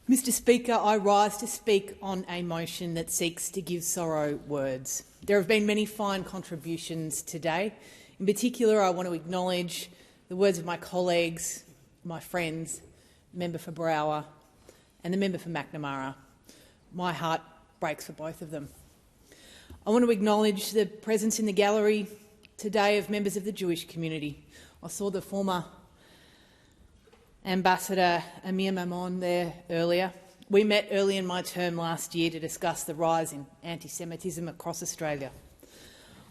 Mr Speaker, I rise to speak on a motion that seeks to give sorrow words. There have been many fine contributions today. In particular, I want to acknowledge the words of my colleagues, my friends, the member for Brower and the member for McNamara. My heart breaks for both of them. I want to acknowledge the presence in the gallery today of members of the Jewish community. I saw the former Ambassador Amir Mammon there earlier. We met early in my term last year to discuss the rise in anti-Semitism across Australia.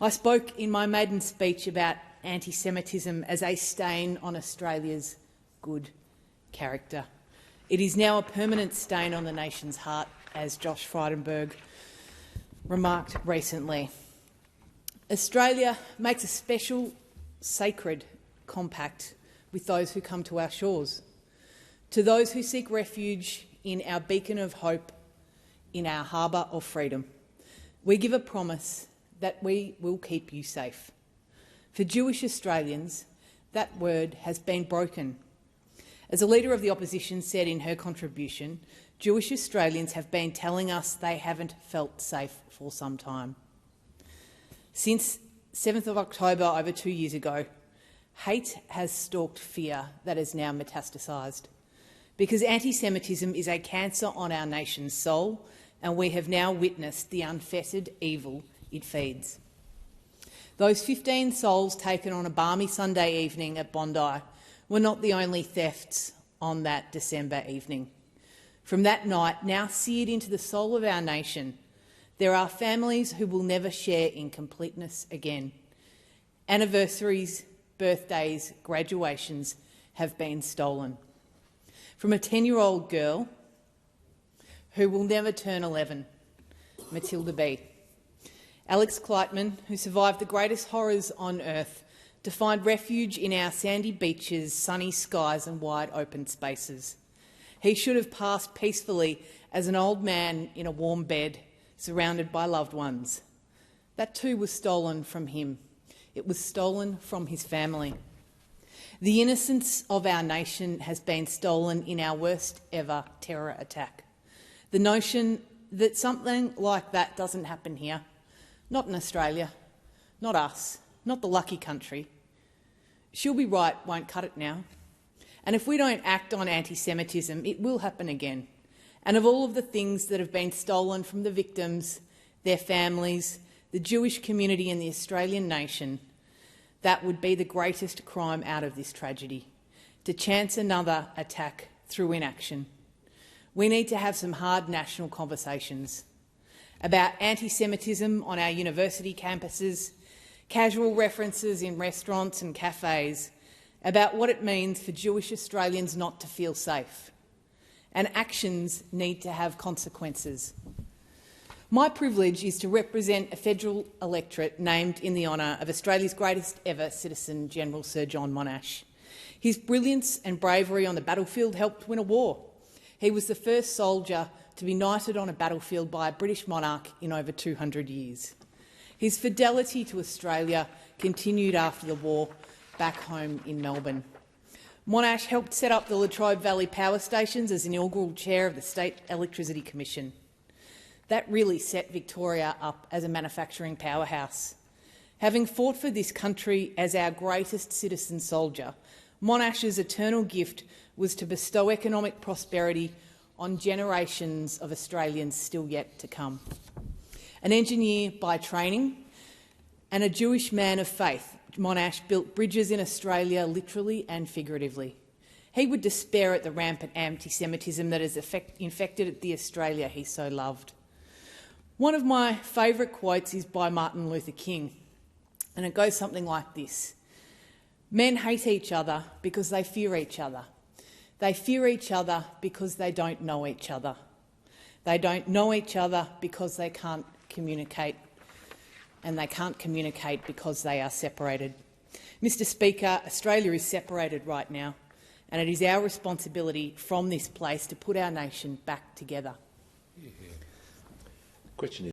I spoke in my maiden speech about anti-Semitism as a stain on Australia's good character. It is now a permanent stain on the nation's heart, as Josh Frydenberg remarked recently. Australia makes a special, sacred compact with those who come to our shores, to those who seek refuge in our beacon of hope, in our harbour of freedom. We give a promise that we will keep you safe. For Jewish Australians, that word has been broken. As a Leader of the Opposition said in her contribution, Jewish Australians have been telling us they haven't felt safe for some time. Since 7th of October, over 2 years ago, hate has stalked fear that has now metastasised. Because anti-Semitism is a cancer on our nation's soul, and we have now witnessed the unfettered evil it feeds. Those 15 souls taken on a balmy Sunday evening at Bondi were not the only thefts on that December evening. From that night, now seared into the soul of our nation, there are families who will never share in completeness again. Anniversaries, birthdays, graduations have been stolen. From a 10-year-old girl who will never turn 11, Matilda B. Alex Kleitman, who survived the greatest horrors on earth to find refuge in our sandy beaches, sunny skies and wide open spaces. He should have passed peacefully as an old man in a warm bed, surrounded by loved ones. That too was stolen from him. It was stolen from his family. The innocence of our nation has been stolen in our worst ever terror attack. The notion that something like that doesn't happen here, not in Australia, not us, not the lucky country. She'll be right won't cut it now. And if we don't act on anti-Semitism, it will happen again. And of all of the things that have been stolen from the victims, their families, the Jewish community and the Australian nation, that would be the greatest crime out of this tragedy, to chance another attack through inaction. We need to have some hard national conversations about anti-Semitism on our university campuses, casual references in restaurants and cafes, about what it means for Jewish Australians not to feel safe. And actions need to have consequences. My privilege is to represent a federal electorate named in the honour of Australia's greatest ever citizen, General Sir John Monash. His brilliance and bravery on the battlefield helped win a war. He was the first soldier to be knighted on a battlefield by a British monarch in over 200 years. His fidelity to Australia continued after the war back home in Melbourne. Monash helped set up the Latrobe Valley Power Stations as inaugural chair of the State Electricity Commission. That really set Victoria up as a manufacturing powerhouse. Having fought for this country as our greatest citizen soldier, Monash's eternal gift was to bestow economic prosperity on generations of Australians still yet to come. An engineer by training and a Jewish man of faith, Monash built bridges in Australia literally and figuratively. He would despair at the rampant anti-Semitism that has infected the Australia he so loved. One of my favourite quotes is by Martin Luther King, and it goes something like this. Men hate each other because they fear each other. They fear each other because they don't know each other. They don't know each other because they can't communicate, and they can't communicate because they are separated. Mr Speaker, Australia is separated right now, and it is our responsibility from this place to put our nation back together. Question is